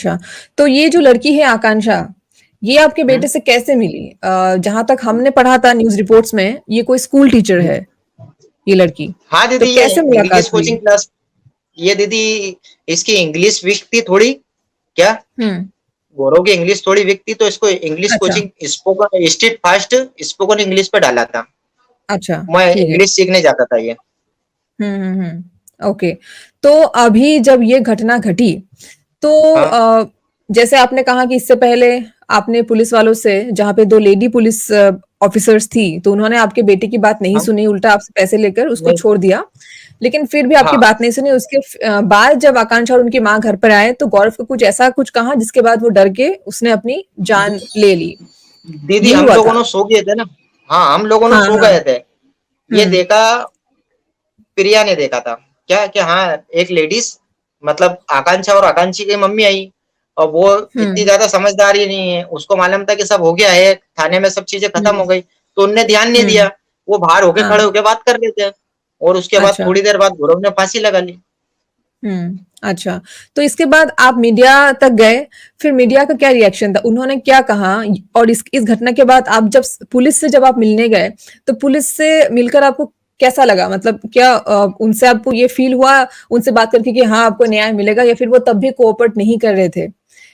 अच्छा, तो ये जो लड़की है आकांक्षा, ये आपके हम्म। बेटे से कैसे मिली? जहाँ तक हमने पढ़ा था न्यूज़ रिपोर्ट्स में, ये कोई स्कूल टीचर है, ये लड़की। हाँ तो दीदी, ये कैसे इंग्लिश मुलाकात हुई? Coaching class. ये दीदी, इसकी इंग्लिश वीक थी थोड़ी। क्या? हुँ, गौरव की इंग्लिश थोड़ी वीक थी, तो इसको इंग्लिश अच्छा, coaching spoken street fast spoken English पे डाला था। अच्छा, मैं ठीक है। इंग्लिश सीखने जाता था ये। ओके। तो अभी जब ये घटना घटी, तो हाँ जैसे आपने कहा कि इससे पहले आपने पुलिस वालों से जहाँ पे 2 लेडी पुलिस ऑफिसर्स थी, तो उन्होंने आपके बेटे की बात नहीं हाँ सुनी, उल्टा आपसे पैसे लेकर उसको नहीं। छोड़ दिया। लेकिन फिर भी आपकी हाँ बात नहीं सुनी, उसके बाद जब आकांक्षा और उनकी माँ घर पर आए, तो गौरव को कुछ ऐसा कुछ कहा जिसके बाद वो डर के उसने अपनी जान ले ली। दीदी, यही हम हुआ लोगों था? ने सो गए थे ना। हाँ, हम लोगों ने हाँ, सो हाँ। गए थे। ये हुँ, देखा, प्रिया ने देखा था क्या कि हाँ, एक लेडीज, मतलब आकांक्षा और आकांक्षी की मम्मी आई। और वो इतनी हुँ, ज्यादा समझदार ही नहीं है, उसको मालूम था कि सब हो गया है, थाने में सब चीजें खत्म हुँ, हो गई, तो उनने ध्यान नहीं हुँ, दिया। वो बाहर होके हाँ, खड़े होके बात कर लेते हैं। और उसके बाद अच्छा। थोड़ी देर बाद गौरव ने फांसी लगा ली। अच्छा। तो इसके बाद आप मीडिया तक गए, फिर मीडिया का क्या रिएक्शन था? उन्होंने क्या कहा? और इस घटना के बाद आप जब पुलिस से जब आप मिलने गए, तो पुलिस से मिलकर आपको कैसा लगा? मतलब क्या उनसे आपको ये फ़ील हुआ उनसे बात करके कि हाँ, आपको न्याय मिलेगा या फिर वो तब भी कोऑपरेट नहीं कर रहे थे?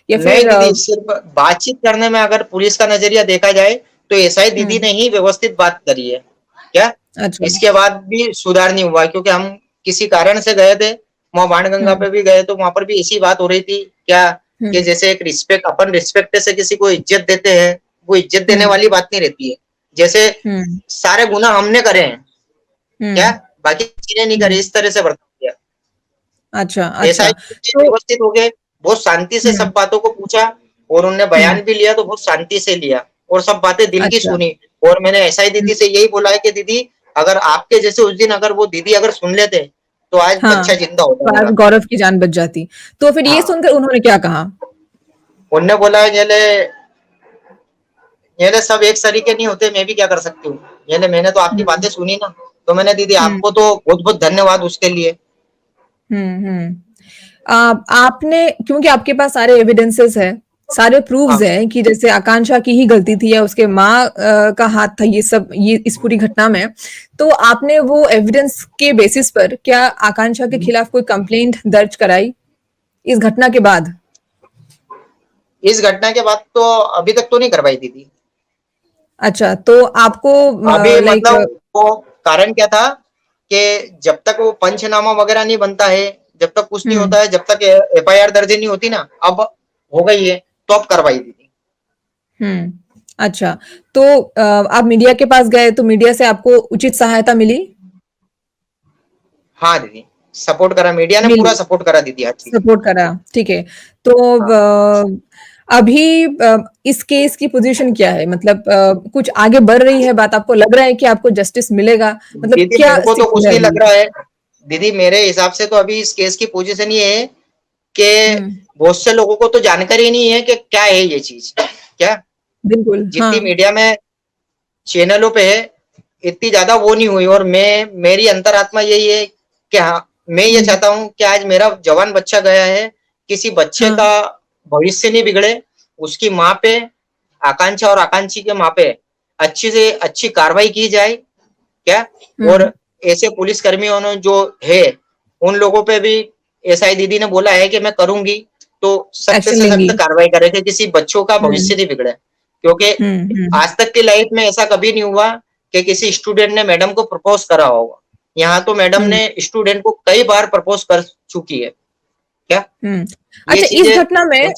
या नहीं फिर दीदी, सिर्फ बातचीत करने में अगर पुलिस का नजरिया देखा जाए, तो एसआई दीदी हुँ, ने ही व्यवस्थित बात करी है। क्या? अच्छा। इसके बाद भी सुधार नहीं हुआ, क्योंकि हम किसी कारण से गए थे, वहां बाणगंगा हुँ, पे भी गए, तो वहां पर भी ऐसी बात हो रही थी क्या, कि हुँ, जैसे एक रिस्पेक्ट, अपन रिस्पेक्ट से किसी को इज्जत देते हैं, वो इज्जत देने हुँ, वाली बात नहीं रहती है। जैसे हुँ, सारे गुना हमने करे हैं, क्या, हुँ, बाकी किसी ने नहीं करे, हुँ। इस तरह से बर्ताव किया। अच्छा, एसआई अच्छा। तो व्यवस्थित हो गए, बहुत शांति से हुँ, सब बातों को पूछा, और उनने हुँ, बयान भी लिया तो बहुत शांति से लिया, और सब बातें दिल की अच्छा। सुनी। और मैंने एसआई हुँ, दीदी से यही बोला है कि दीदी, अगर आपके जैसे उस दिन अगर वो दीदी अगर सुन लेते, तो आज हाँ, बच्चा जिंदा होता तो मेरा। आज गौरव की जान बच जाती। तो फिर ये हाँ, सुनकर उन्होंने क्या कहा? उनने बोला, ये ले सब एक तरीके नहीं होते, मैं भी क्या कर सकती हूँ। ये ले, मैंने तो आपकी हुँ, बातें सुनी ना, तो मैंने दीदी हुँ, आपको तो बहुत बहुत धन्यवाद उसके लिए। हुँ। आपने क्योंकि आपके पास सारे एविडेंसेस हैं, सारे प्रूफ्स हाँ हैं कि जैसे आकांक्षा की ही गलती थी या उसके माँ का हाथ था ये इस पूरी घटना में। तो आपने वो एविडेंस के बेसिस पर क्या आकांक्षा के खिलाफ कोई कंप्लेंट दर्ज कराई इस घटना के बाद? इस घटना के बाद तो अभी तक तो नहीं करवाई दीदी। अच्छा, तो आपको अभी लाइक मतलब वो कारण क्या था, कि जब तक वो पंचनामा वगैरह नहीं बनता है, जब तक कुछ नहीं हुँ, होता है, जब तक एफआईआर दर्ज नहीं होती ना, अब हो गई है, तो अब करवाई दीदी। हुँ। अच्छा, तो आप मीडिया के पास गए तो मीडिया से आपको उचित सहायता मिली? हाँ दीदी, सपोर्ट करा, मीडिया ने पूरा मिली। सपोर्ट करा दीदी हर चीज। सपोर्ट करा, ठीक है। तो हाँ अभी इस केस की पोज़ीशन क्या है? मतलब कुछ आगे बढ़ रही है बात? आपको लग रहा है कि आपको जस्टिस मिलेगा? मतलब दीदी, क्या मेरे को तो स्थिति कुछ है नहीं अभी? लग रहा है। दीदी, मेरे हिसाब से तो अभी इस केस की पोजीशन ये है कि हुँ, बहुत से लोगों को तो जानकारी नहीं है कि क्या है ये चीज। क्या, बिल्कुल, जितनी हाँ। मीडिया में चैनलों पे है, इतनी ज्यादा वो नहीं हुई। और मेरी अंतरात्मा यही है कि हाँ, मैं ये हुँ, चाहता हूँ कि आज मेरा जवान बच्चा गया है, किसी बच्चे हाँ, का भविष्य नहीं बिगड़े, उसकी माँ पे, आकांक्षा और आकांक्षी के माँ पे अच्छी से अच्छी कार्रवाई की जाए। क्या, हुँ, और ऐसे पुलिस कर्मियों ने जो है, उन लोगों पे भी एसआई दीदी ने बोला है कि मैं करूंगी, तो सख्त एक्शन से लेंगी। सख्त कार्रवाई करे कि किसी बच्चों का हुँ, भविष्य नहीं बिगड़े। क्योंकि हुँ, हुँ, आज तक की लाइफ में ऐसा कभी नहीं हुआ कि किसी स्टूडेंट ने मैडम को प्रपोज करा होगा। यहाँ तो मैडम हुँ, ने स्टूडेंट को कई बार प्रपोज कर चुकी है। क्या, हुँ। ये अच्छा इस चीजें घटना में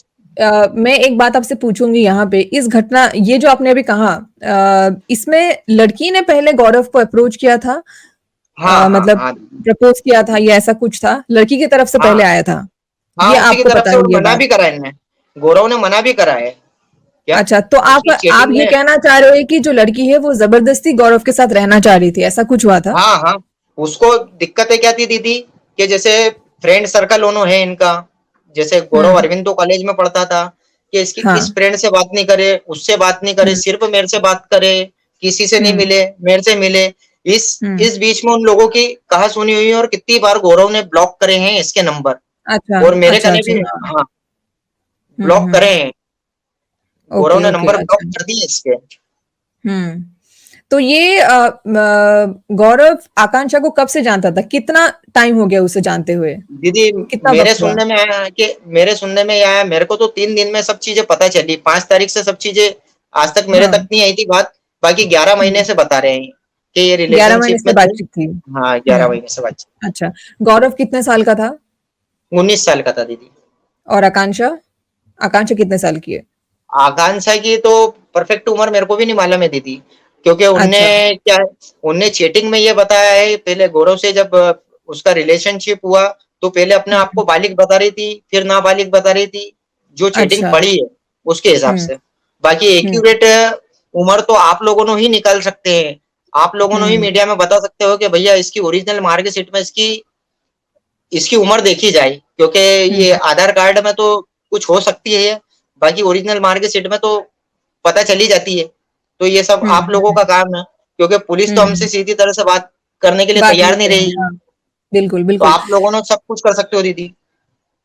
मैं एक बात आपसे पूछूँगी यहाँ पे, इस घटना ये जो आपने अभी कहा इसमें लड़की ने पहले गौरव को अप्रोच किया था? हाँ हाँ मतलब हाँ प्रपोज किया था या ऐसा कुछ था? लड़की की तरफ से हाँ पहले आया था? हाँ, ये उसी की आपको तरफ पता से, है और ये मना बात? भी करा इनने, गौरव ने मना भी करा है। क्या, अच्छा, तो आप उसकी आप चैटिंग ये में। कहना चाह रहे हो कि जो लड़की है वो ज़बरदस्ती गौरव के साथ रहना चाह रही थी, ऐसा कुछ हुआ था? हाँ हाँ, उसको दिक्कतें क्या थी दीदी, कि जैसे फ्रेंड सर्कल दोनों है इनका, जैसे गौरव हुँ, अरविंद तो कॉलेज में पढ़ता था, कि इसकी हाँ, इस फ्रेंड से बात नहीं करे, उससे बात नहीं करे, हुँ, सिर्फ मेरे से बात करे, किसी से नहीं हुँ, मिले, मेरे से मिले। इस हुँ। इस बीच में उन लोगों की कहा सुनी हुई है, और कितनी बार गौरव ने ब्लॉक करे हैं इसके नंबर, अच्छा, और मेरे अच्छा, कने अच्छा, भी। हाँ। हाँ, ब्लॉक करे हैं, गौरव ओके, ने ओके, नंबर ब्लॉक अच्छा। कर दिए इसके। हुँ। तो ये गौरव आकांक्षा को कब से जानता था? कितना टाइम हो गया उसे जानते हुए? दीदी कितना मेरे वक़्त हुआ? सुनने में आया कि मेरे सुनने में ये आया, मेरे को तो 3 दिन में सब चीज़ें पता चली, 5 तारीख से सब चीज़ें आज तक मेरे हाँ। तक नहीं आई थी बात, बाकी 11 महीने हुँ। से बता रहे हैं कि ये 11 महीने रिलेशनशिप से में थे। बातचीत थी। हाँ, 11 हुँ, महीने से बातचीत। अच्छा। गौरव कितने साल का था? 19 साल का था दीदी। और आकांक्षा? आकांक्षा कितने साल की है? आकांक्षा की तो परफेक्ट उम्र मेरे को भी नहीं मालूम है दीदी, क्योंकि उनने अच्छा। क्या उनने चैटिंग में ये बताया है, पहले गौरव से जब उसका रिलेशनशिप हुआ, तो पहले अपने आप हुँ, को बालिग बता रही थी, फिर नाबालिग बता रही थी, जो चैटिंग अच्छा। पड़ी है, उसके हिसाब हुँ, से। बाकी हुँ, एक्यूरेट उम्र तो आप लोगों ने ही निकाल सकते हैं। आप लोगों ने ही हुँ, मीडिया में बता सकते हो कि भैया इसकी ओरिजिनल मार्कशीट में इसकी इसकी उम्र देखी जाए, क्योंकि हुँ, ये आधार कार्ड में तो कुछ हो सकती है, बाकी ओरिजिनल मार्कशीट में तो पता चली जाती है। तो ये सब हुँ, आप लोगों का काम है, क्योंकि पुलिस तो हमसे हुँ, सीधी तरह से बात करने के लिए बात नहीं तैयार नहीं करेंगे, रही। हाँ। बिल्कुल, तो बिल्कुल। आप लोगों ने सब कुछ कर सकते हो दीदी।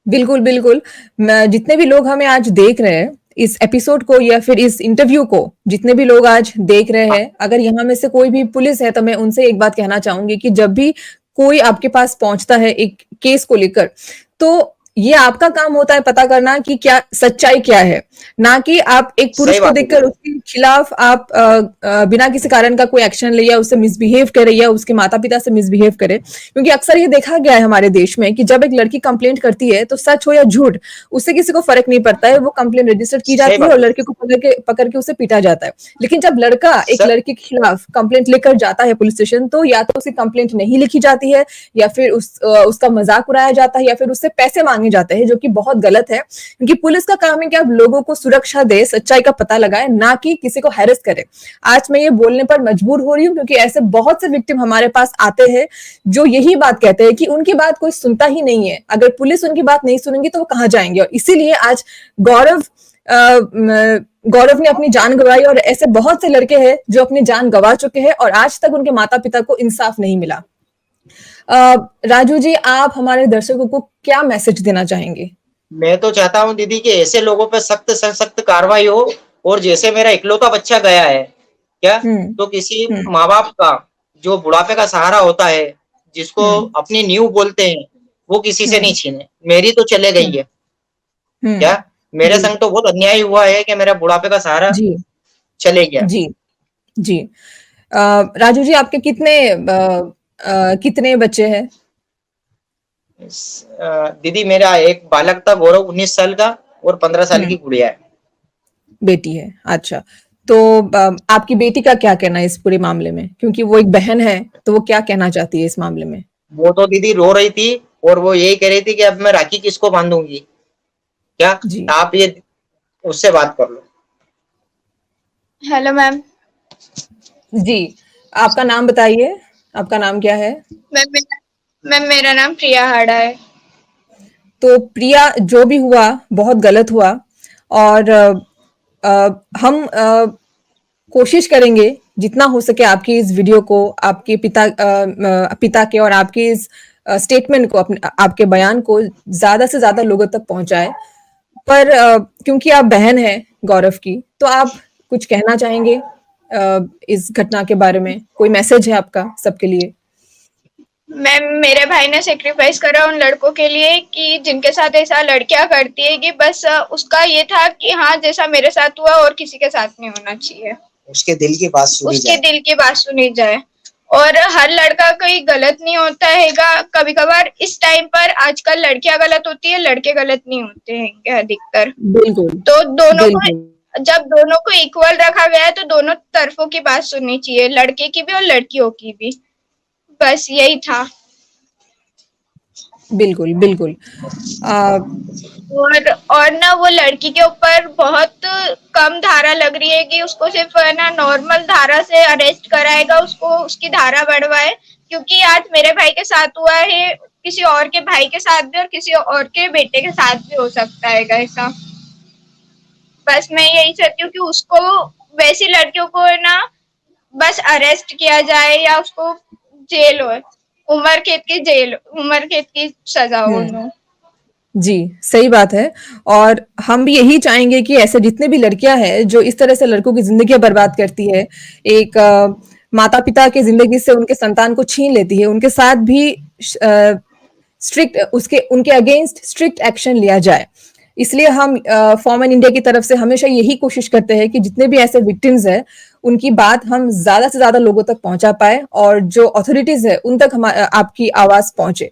बिल्कुल, बिल्कुल। मैं जितने भी लोग हमें आज देख रहे हैं, इस एपिसोड को या फिर इस इंटरव्यू को जितने भी लोग आज देख रहे हाँ, हैं, अगर यहाँ में से कोई भी पुलिस है, तो मैं उनसे एक बात कहना चाहूँगी कि जब भी कोई आपके पास पहुँचता है एक केस को लेकर, तो ये आपका काम होता है पता करना कि क्या सच्चाई क्या है। ना कि आप एक पुरुष सही को बात है देखकर दीदी। उसके खिलाफ आप बिना किसी कारण का कोई एक्शन ले या उससे मिसबिहेव करे या उसके माता-पिता से मिसबिहेव करे। क्योंकि अक्सर ये देखा गया है हमारे देश में कि जब एक लड़की कंप्लेंट करती है तो सच हो या झूठ उससे किसी को फर्क नहीं पड़ता है, वो कंप्लेंट रजिस्टर की सही जाती है बात और है। लड़के को पकड़ के उसे पीटा जाता है। लेकिन जब लड़का एक स लड़की के खिलाफ कंप्लेंट लेकर जाता है पुलिस स्टेशन, तो या तो उसकी कंप्लेंट नहीं लिखी जाती है या फिर उसका मजाक उड़ाया जाता है या फिर उससे पैसे मांगे जाते हैं, जो कि बहुत गलत है। क्योंकि पुलिस का काम है कि आप लोगों को सुरक्षा दे, सच्चाई का पता लगाए, ना कि किसी को हैरेस करे। आज मैं ये बोलने पर मजबूर हो रही हूँ क्योंकि ऐसे बहुत से विक्टिम हमारे पास आते हैं जो यही बात कहते हैं कि उनकी बात कोई सुनता ही नहीं है। अगर पुलिस उनकी बात नहीं सुनेंगी तो वो कहाँ जाएंगे? और इसीलिए आज गौरव गौरव ने अपनी जान गंवाई और ऐसे बहुत से लड़के हैं जो अपनी जान गंवा चुके हैं और आज तक उनके माता पिता को इंसाफ नहीं मिला। राजू जी, आप हमारे दर्शकों को क्या मैसेज देना चाहेंगे? मैं तो चाहता हूँ दीदी कि ऐसे लोगों पे सख्त से सख्त कार्रवाई हो, और जैसे मेरा इकलौता बच्चा गया है, क्या? हम्म। तो किसी हम्म। माँ-बाप का जो बुढ़ापे का सहारा होता है, जिसको हम्म। अपनी नींव बोलते हैं, वो किसी से नहीं हम्म। छीने। मेरी तो चले गई हम्म। है। क्या? हम्म। मेरे संग बिल्कुल। तो बहुत अन्याय हुआ है कि मेरा बुढ़ापे का सहारा जी। चले गया। जी। जी। राजू जी, आपके कितने बच्चे हैं? दीदी मेरा एक बालक था गौरव 19 साल का, और 15 साल हम्म। की गुड़िया है। बेटी है, अच्छा। तो आपकी बेटी का क्या कहना है इस पूरे मामले में, क्योंकि वो एक बहन है, तो वो क्या कहना चाहती है इस मामले में? वो तो दीदी रो रही थी, और वो यही कह रही थी कि अब मैं राखी किसको बांधूंगी। क्या? जी। आप ये उससे बात कर लो। Hello ma'am. जी। आपका नाम बताइए। आपका नाम क्या है? मेरा नाम प्रिया हाड़ा है। तो प्रिया, जो भी हुआ बहुत गलत हुआ और हम कोशिश करेंगे जितना हो सके आपकी इस वीडियो को आपके पिता के और आपके इस स्टेटमेंट को अपने आपके बयान को ज्यादा से ज्यादा लोगों तक पहुंचाए। पर क्योंकि आप बहन हैं गौरव की, तो आप कुछ कहना चाहेंगे इस घटना के बारे में? कोई मैसेज है आपका सबके लिए? मैम, मेरे भाई ने सेक्रीफाइस करा उन लड़कों के लिए कि जिनके साथ ऐसा लड़कियां करती है, कि बस उसका ये था कि हाँ, जैसा मेरे साथ हुआ और किसी के साथ नहीं होना चाहिए। उसके दिल की बात सुनी उसके जाए। दिल की बात सुनी जाए। और हर लड़का कोई गलत नहीं होता हैगा। कभी कभार इस टाइम पर आजकल लड़कियां गलत होती है, लड़के गलत नहीं होते हैं अधिकतर। बिल्कुल। तो दोनों को, बिल्कुल। जब दोनों को इक्वल रखा गया है तो दोनों तरफों की बात सुननी चाहिए, लड़के की भी और लड़कियों की भी। बस यही था। बिल्कुल। बिल्कुल। आ, और ना वो लड़की के ऊपर बहुत कम धारा लग रही है कि उसको सिर्फ ना नॉर्मल धारा से अरेस्ट कराएगा, उसको उसकी धारा बढ़वाए। क्योंकि आज मेरे भाई के साथ हुआ है, किसी और के भाई के साथ भी और किसी और के बेटे के साथ भी हो सकता है ऐसा। बस मैं यही चाहती हूँ कि उसको, वैसी लड़कियों को ना बस अरेस्ट किया जाए या उसको जेल हो, उम्र कैद की सजा हो हम्म। उन्हें। जी, सही बात है और हम भी यही चाहेंगे कि ऐसे जितने भी लड़कियां हैं जो इस तरह से लड़कों की जिंदगी बर्बाद करती है, एक माता-पिता की जिंदगी से उनके संतान को छीन लेती है, उनके साथ भी स्ट्रिक्ट उसके उनके अगेंस्ट स्ट्रिक्ट एक्शन लिया जाए। इसलिए हम फॉर्म इन इंडिया की तरफ से हमेशा यही कोशिश करते हैं कि जितने भी ऐसे विक्टिम्स हैं, उनकी बात हम ज्यादा से ज्यादा लोगों तक पहुंचा पाए और जो अथॉरिटीज है उन तक आपकी आवाज पहुंचे।